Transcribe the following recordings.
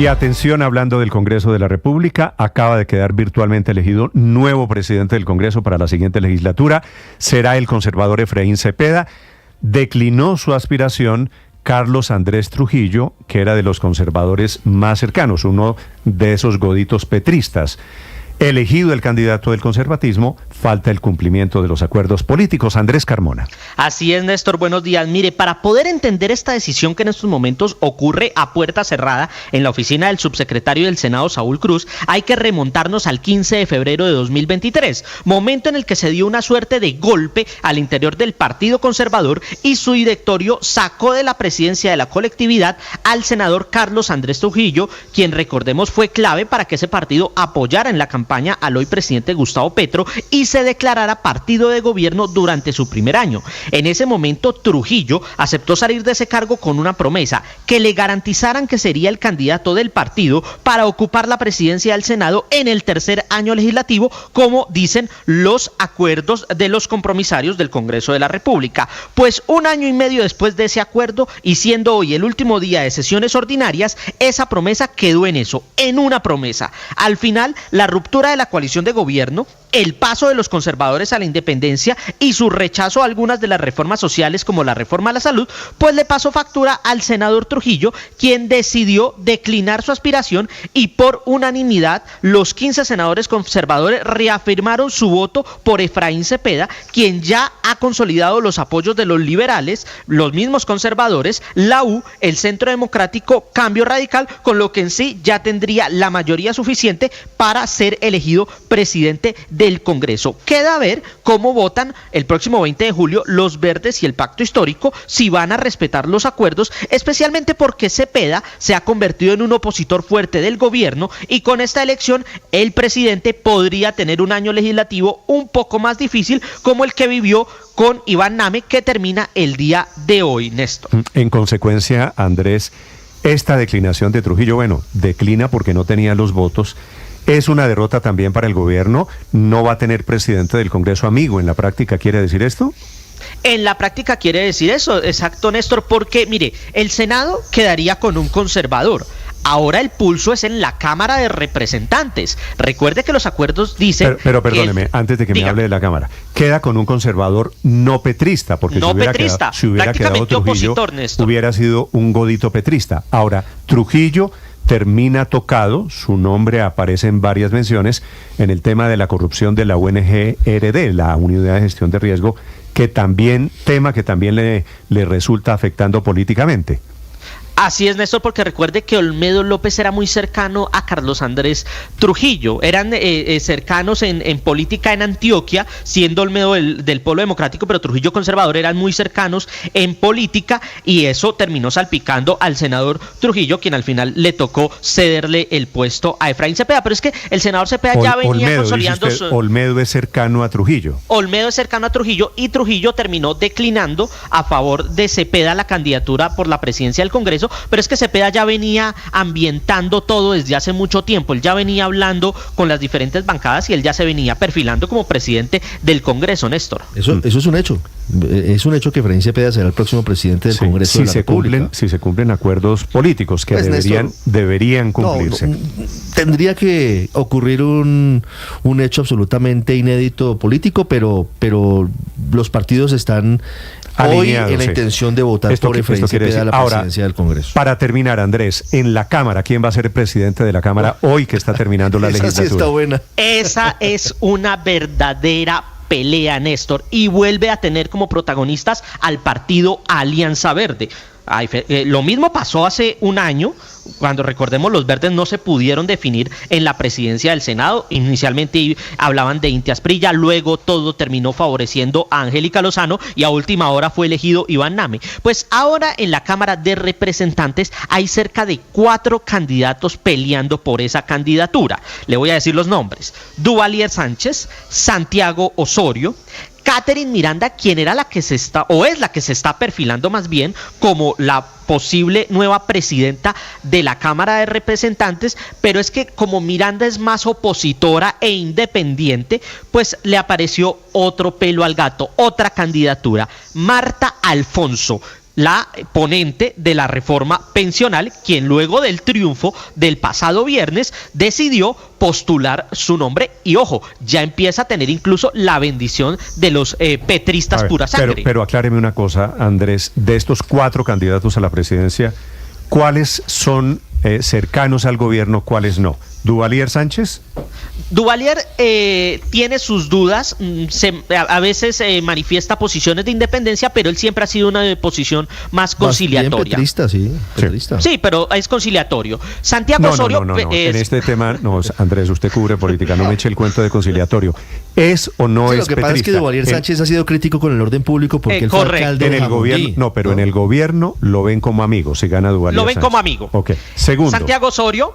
Y atención, hablando del Congreso de la República, acaba de quedar virtualmente elegido nuevo presidente del Congreso para la siguiente legislatura. Será el conservador Efraín Cepeda. Declinó su aspiración Carlos Andrés Trujillo, que era de los conservadores más cercanos, uno de esos goditos petristas. Elegido el candidato del conservatismo, falta el cumplimiento de los acuerdos políticos. Andrés Carmona. Así es, Néstor, buenos días. Mire, para poder entender esta decisión que en estos momentos ocurre a puerta cerrada en la oficina del subsecretario del Senado, Saúl Cruz, hay que remontarnos al 15 de febrero de 2023, momento en el que se dio una suerte de golpe al interior del Partido Conservador y su directorio sacó de la presidencia de la colectividad al senador Carlos Andrés Trujillo, quien, recordemos, fue clave para que ese partido apoyara en la campaña al hoy presidente Gustavo Petro y se declarara partido de gobierno durante su primer año. En ese momento, Trujillo aceptó salir de ese cargo con una promesa: que le garantizaran que sería el candidato del partido para ocupar la presidencia del Senado en el tercer año legislativo, como dicen los acuerdos de los compromisarios del Congreso de la República. Pues un año y medio después de ese acuerdo, y siendo hoy el último día de sesiones ordinarias, esa promesa quedó en eso, en una promesa. Al final, la ruptura de la coalición de gobierno, el paso de los conservadores a la independencia y su rechazo a algunas de las reformas sociales como la reforma a la salud, pues le pasó factura al senador Trujillo, quien decidió declinar su aspiración, y por unanimidad los 15 senadores conservadores reafirmaron su voto por Efraín Cepeda, quien ya ha consolidado los apoyos de los liberales, los mismos conservadores, la U, el Centro Democrático, Cambio Radical, con lo que en sí ya tendría la mayoría suficiente para ser elegido presidente del Congreso. Queda ver cómo votan el próximo 20 de julio los verdes y el pacto histórico, si van a respetar los acuerdos, especialmente porque Cepeda se ha convertido en un opositor fuerte del gobierno, y con esta elección el presidente podría tener un año legislativo un poco más difícil, como el que vivió con Iván Name, que termina el día de hoy, Néstor. En consecuencia, Andrés, esta declinación de Trujillo, declina porque no tenía los votos. Es una derrota también para el gobierno. No va a tener presidente del Congreso amigo. ¿En la práctica quiere decir esto? En la práctica quiere decir eso, exacto, Néstor, porque mire, el Senado quedaría con un conservador. Ahora el pulso es en la Cámara de Representantes. Recuerde que los acuerdos dicen... Pero perdóneme, antes de que me hable de la Cámara, queda con un conservador no petrista, porque no si hubiera quedado Trujillo, opositor, hubiera sido un godito petrista. Ahora, Trujillo termina tocado, su nombre aparece en varias menciones en el tema de la corrupción de la UNG RD, la Unidad de Gestión de Riesgo, tema que también le resulta afectando políticamente. Así es, Néstor, porque recuerde que Olmedo López era muy cercano a Carlos Andrés Trujillo, eran cercanos en política en Antioquia, siendo Olmedo del Polo Democrático, pero Trujillo conservador, eran muy cercanos en política, y eso terminó salpicando al senador Trujillo, quien al final le tocó cederle el puesto a Efraín Cepeda. Pero es que el senador Cepeda ya venía Olmedo, consolidando Olmedo es cercano a Trujillo. Olmedo es cercano a Trujillo, y Trujillo terminó declinando a favor de Cepeda la candidatura por la presidencia del Congreso. Pero es que Cepeda ya venía ambientando todo desde hace mucho tiempo. Él ya venía hablando con las diferentes bancadas y él ya se venía perfilando como presidente del Congreso, Néstor. Eso es un hecho. Es un hecho que Efraín Cepeda será el próximo presidente del Congreso de la República. Si se cumplen acuerdos políticos que pues deberían cumplirse. No, tendría que ocurrir un hecho absolutamente inédito político, pero los partidos están hoy en la intención de votar por Efraín Cepeda a la presidencia del Congreso. Para terminar, Andrés, en la Cámara, ¿quién va a ser el presidente de la Cámara hoy que está terminando la legislatura? Esa sí está buena. Esa es una verdadera pelea, Néstor, y vuelve a tener como protagonistas al partido Alianza Verde. Lo mismo pasó hace un año, cuando, recordemos, los verdes no se pudieron definir en la presidencia del Senado. Inicialmente hablaban de Inti Asprilla, luego todo terminó favoreciendo a Angélica Lozano, y a última hora fue elegido Iván Name. Pues ahora en la Cámara de Representantes hay cerca de 4 candidatos peleando por esa candidatura. Le voy a decir los nombres: Duvalier Sánchez, Santiago Osorio, Catherine Miranda, quien era la que se está perfilando más bien como la posible nueva presidenta de la Cámara de Representantes, pero es que como Miranda es más opositora e independiente, pues le apareció otro pelo al gato, otra candidatura: Marta Alfonso, la ponente de la reforma pensional, quien luego del triunfo del pasado viernes decidió postular su nombre y, ojo, ya empieza a tener incluso la bendición de los petristas pura sangre. Pero acláreme una cosa, Andrés, de estos 4 candidatos a la presidencia, ¿cuáles son cercanos al gobierno, cuáles no? ¿Duvalier Sánchez? Duvalier tiene sus dudas, a veces manifiesta posiciones de independencia, pero él siempre ha sido una posición más conciliatoria. Bien petrista, sí. Petrista. Sí, pero es conciliatorio. Santiago Osorio... No. En este tema, no, Andrés, usted cubre política, no me eche el cuento de conciliatorio. ¿Es o no es petrista? Lo que pasa es que Duvalier Sánchez ha sido crítico con el orden público porque él fue alcalde en el gobierno. Pero en el gobierno lo ven como amigo, si gana Duvalier Lo ven Sánchez como amigo. Ok. Segundo. Santiago Osorio,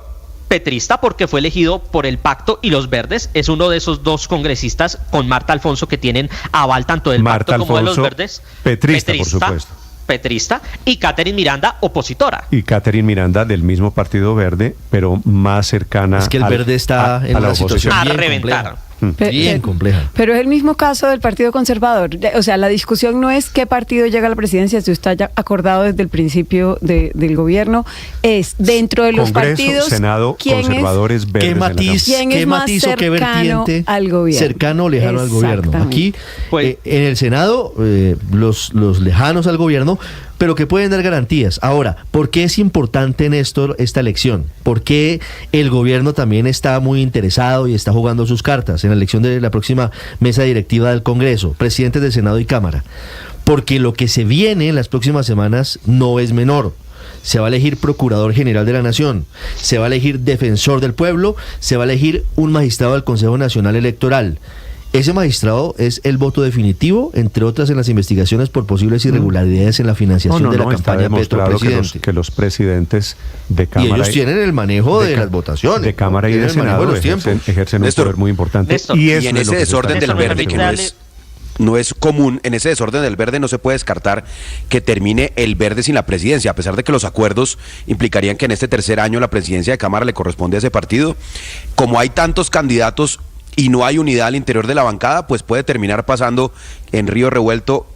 petrista, porque fue elegido por el Pacto y los Verdes, es uno de esos 2 congresistas con Marta Alfonso que tienen aval tanto del Pacto como de los Verdes. Petrista, por supuesto. Petrista, y Catherine Miranda, opositora. Y Catherine Miranda del mismo Partido Verde, pero más cercana es que el Verde está en una situación a bien reventar. compleja. Bien compleja. Pero es el mismo caso del Partido Conservador. O sea, la discusión no es qué partido llega a la presidencia, si está ya acordado desde el principio del gobierno, es dentro de los Congreso, partidos, Senado, conservadores, verdes. ¿Qué matiz o qué vertiente al gobierno? Cercano o lejano al gobierno? Aquí, en el Senado, los lejanos al gobierno, pero que pueden dar garantías. Ahora, ¿por qué es importante, Néstor, esta elección? ¿Por qué el gobierno también está muy interesado y está jugando sus cartas en la elección de la próxima mesa directiva del Congreso, presidentes del Senado y Cámara? Porque lo que se viene en las próximas semanas no es menor. Se va a elegir Procurador General de la Nación, se va a elegir Defensor del Pueblo, se va a elegir un magistrado del Consejo Nacional Electoral. Ese magistrado es el voto definitivo, entre otras, en las investigaciones por posibles irregularidades en la financiación de la campaña Petro-Presidente. Que los presidentes de Cámara... Y ellos tienen el manejo de las votaciones. De Cámara y de Senado ejercen un poder muy importante. Néstor, y en ese desorden del Verde, que no es común, en ese desorden del Verde no se puede descartar que termine el Verde sin la presidencia, a pesar de que los acuerdos implicarían que en este tercer año la presidencia de Cámara le corresponde a ese partido. Como hay tantos candidatos y no hay unidad al interior de la bancada, pues puede terminar pasando en río revuelto,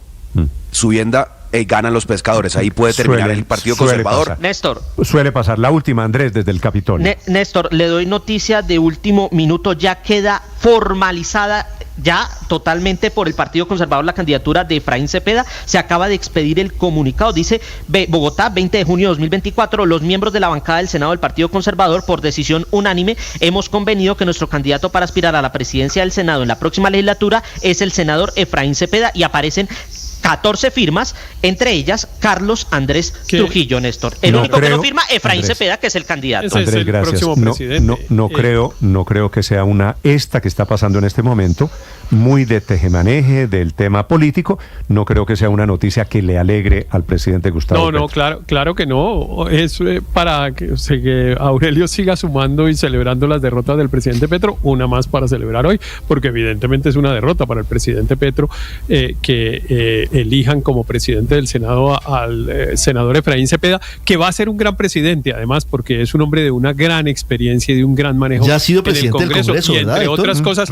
subienda, ganan los pescadores. Ahí puede terminar el Partido Conservador. Pasar. Néstor. Suele pasar. La última, Andrés, desde el Capitolio. Néstor, le doy noticia de último minuto. Ya queda formalizada ya totalmente por el Partido Conservador la candidatura de Efraín Cepeda. Se acaba de expedir el comunicado. Dice Bogotá, 20 de junio de 2024, los miembros de la bancada del Senado del Partido Conservador, por decisión unánime, hemos convenido que nuestro candidato para aspirar a la presidencia del Senado en la próxima legislatura es el senador Efraín Cepeda, y aparecen 14 firmas, entre ellas Carlos Andrés Trujillo, Néstor. El único que no firma, Efraín Cepeda, que es el candidato. Andrés, gracias. No creo que sea esta que está pasando en este momento, muy de tejemaneje del tema político. No creo que sea una noticia que le alegre al presidente Gustavo Petro. Claro que no. Es para que Aurelio siga sumando y celebrando las derrotas del presidente Petro, una más para celebrar hoy, porque evidentemente es una derrota para el presidente Petro que elijan como presidente del Senado al senador Efraín Cepeda, que va a ser un gran presidente, además, porque es un hombre de una gran experiencia y de un gran manejo. Ya ha sido presidente del Congreso, y entre ¿verdad, otras cosas,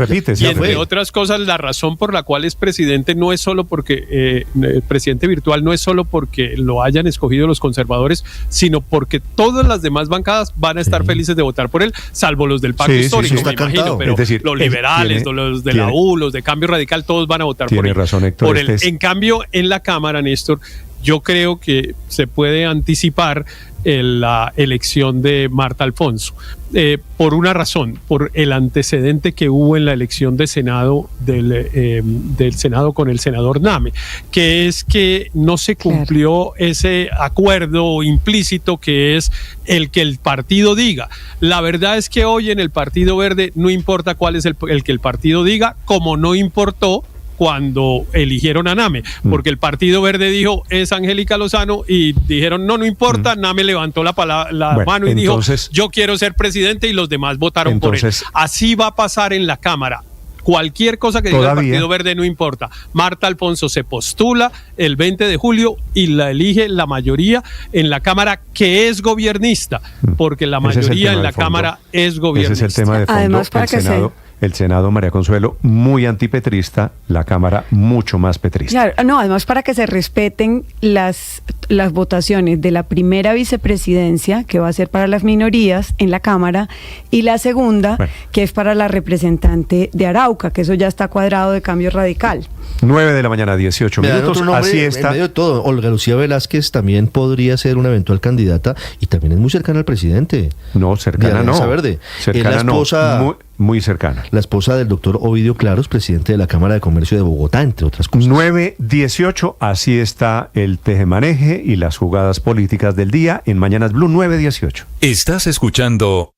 otras cosas, la razón por la cual es presidente no es solo porque el presidente virtual no es solo porque lo hayan escogido los conservadores, sino porque todas las demás bancadas van a estar felices de votar por él, salvo los del pacto histórico, me imagino, pero los liberales, los de la U, los de Cambio Radical, todos van a votar por él. Razón, Héctor, En cambio, en la Cámara, Néstor, yo creo que se puede anticipar la elección de Marta Alfonso, por una razón, por el antecedente que hubo en la elección de Senado del Senado con el senador Name, que es que no se cumplió ese acuerdo implícito que es el que el partido diga. La verdad es que hoy en el Partido Verde no importa cuál es el que el partido diga, como no importó cuando eligieron a Name, porque el Partido Verde dijo es Angélica Lozano y dijeron no importa, Name levantó la mano y dijo yo quiero ser presidente y los demás votaron por él. Así va a pasar en la Cámara. Cualquier cosa que diga el Partido Verde no importa. Marta Alfonso se postula el 20 de julio y la elige la mayoría en la Cámara, que es gobiernista, porque la mayoría en la Cámara es gobiernista. Ese es el tema de fondo. Además, el Senado, María Consuelo, muy antipetrista, la Cámara mucho más petrista. Claro, no, además para que se respeten las votaciones de la primera vicepresidencia, que va a ser para las minorías en la Cámara, y la segunda, que es para la representante de Arauca, que eso ya está cuadrado de Cambio Radical. 9 de la mañana, 18 minutos, así está. En medio de todo, Olga Lucía Velázquez también podría ser una eventual candidata y también es muy cercana al presidente. No, cercana no. Verde. Cercana es la esposa, no, muy cercana. La esposa del doctor Ovidio Claros, presidente de la Cámara de Comercio de Bogotá, entre otras cosas. 9:18, así está el tejemaneje y las jugadas políticas del día en Mañanas Blue 9:18. Estás escuchando